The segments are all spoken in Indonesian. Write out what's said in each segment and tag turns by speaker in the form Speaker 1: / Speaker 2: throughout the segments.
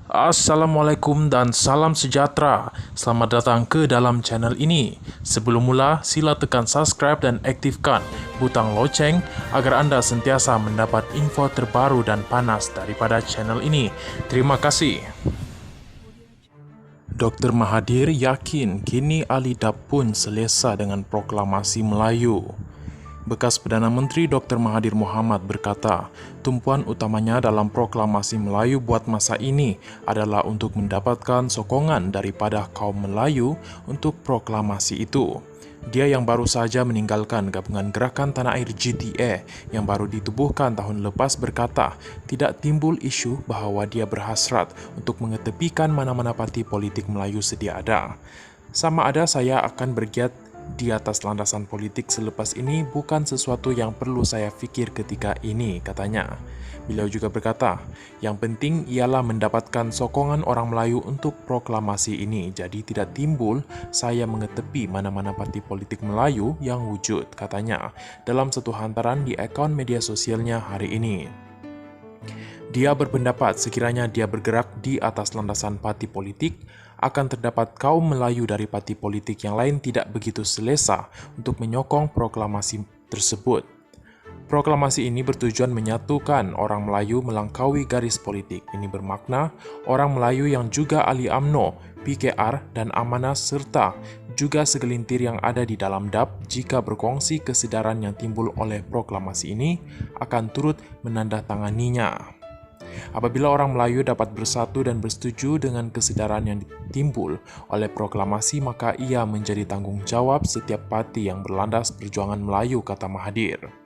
Speaker 1: Assalamualaikum dan salam sejahtera. Selamat datang ke dalam channel ini. Sebelum mula, sila tekan subscribe dan aktifkan butang loceng agar anda sentiasa mendapat info terbaru dan panas daripada channel ini. Terima kasih. Dr. Mahathir yakin kini Ali Dab pun selesa dengan proklamasi Melayu. Bekas Perdana Menteri Dr. Mahathir Mohamad berkata, tumpuan utamanya dalam proklamasi Melayu buat masa ini adalah untuk mendapatkan sokongan daripada kaum Melayu untuk proklamasi itu. Dia yang baru saja meninggalkan gabungan Gerakan Tanah Air GTA yang baru ditubuhkan tahun lepas berkata, tidak timbul isu bahawa dia berhasrat untuk mengetepikan mana-mana parti politik Melayu sedia ada. Sama ada saya akan bergiat di atas landasan politik selepas ini bukan sesuatu yang perlu saya fikir ketika ini, katanya. Beliau juga berkata, yang penting ialah mendapatkan sokongan orang Melayu untuk proklamasi ini, jadi tidak timbul saya mengetepi mana-mana parti politik Melayu yang wujud, katanya, dalam satu hantaran di akaun media sosialnya hari ini. Dia berpendapat sekiranya dia bergerak di atas landasan parti politik, akan terdapat kaum Melayu dari parti politik yang lain tidak begitu selesa untuk menyokong proklamasi tersebut. Proklamasi ini bertujuan menyatukan orang Melayu melangkaui garis politik. Ini bermakna orang Melayu yang juga ahli UMNO, PKR dan Amanah serta juga segelintir yang ada di dalam DAP jika berkongsi kesedaran yang timbul oleh proklamasi ini akan turut menandatanganinya. Apabila orang Melayu dapat bersatu dan bersetuju dengan kesedaran yang timbul oleh proklamasi, maka ia menjadi tanggung jawab setiap parti yang berlandas perjuangan Melayu, kata Mahathir.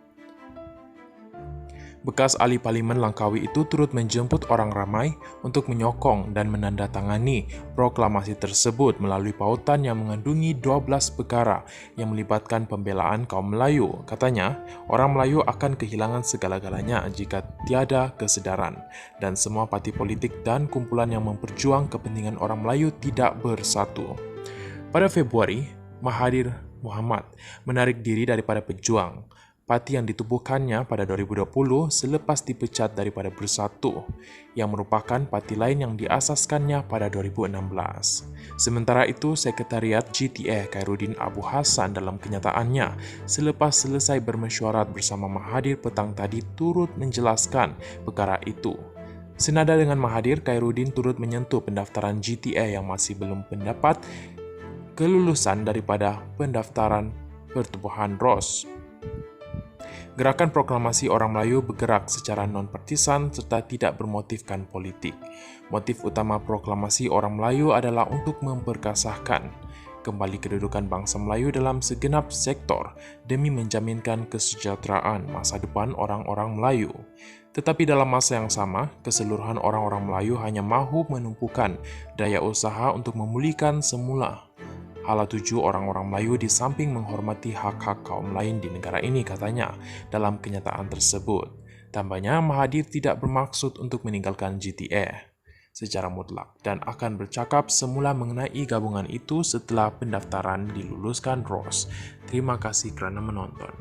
Speaker 1: Bekas ahli parlimen Langkawi itu turut menjemput orang ramai untuk menyokong dan menandatangani proklamasi tersebut melalui pautan yang mengandungi 12 perkara yang melibatkan pembelaan kaum Melayu. Katanya, orang Melayu akan kehilangan segala-galanya jika tiada kesedaran dan semua parti politik dan kumpulan yang memperjuang kepentingan orang Melayu tidak bersatu. Pada Februari, Mahathir Mohamad menarik diri daripada Pejuang, parti yang ditubuhkannya pada 2020 selepas dipecat daripada Bersatu, yang merupakan parti lain yang diasaskannya pada 2016. Sementara itu, Sekretariat GTA Khairuddin Abu Hassan dalam kenyataannya selepas selesai bermesyuarat bersama Mahathir petang tadi turut menjelaskan perkara itu. Senada dengan Mahathir, Khairuddin turut menyentuh pendaftaran GTA yang masih belum mendapat kelulusan daripada pendaftaran pertubuhan ROS. Gerakan Proklamasi Orang Melayu bergerak secara non-partisan serta tidak bermotifkan politik. Motif utama Proklamasi Orang Melayu adalah untuk memperkasahkan kembali kedudukan bangsa Melayu dalam segenap sektor demi menjaminkan kesejahteraan masa depan orang-orang Melayu. Tetapi dalam masa yang sama, keseluruhan orang-orang Melayu hanya mahu menumpukan daya usaha untuk memulihkan semula hala tuju orang-orang Melayu di samping menghormati hak-hak kaum lain di negara ini, katanya dalam kenyataan tersebut. Tambahnya, Mahathir tidak bermaksud untuk meninggalkan GTA secara mutlak dan akan bercakap semula mengenai gabungan itu setelah pendaftaran diluluskan ROS. Terima kasih kerana menonton.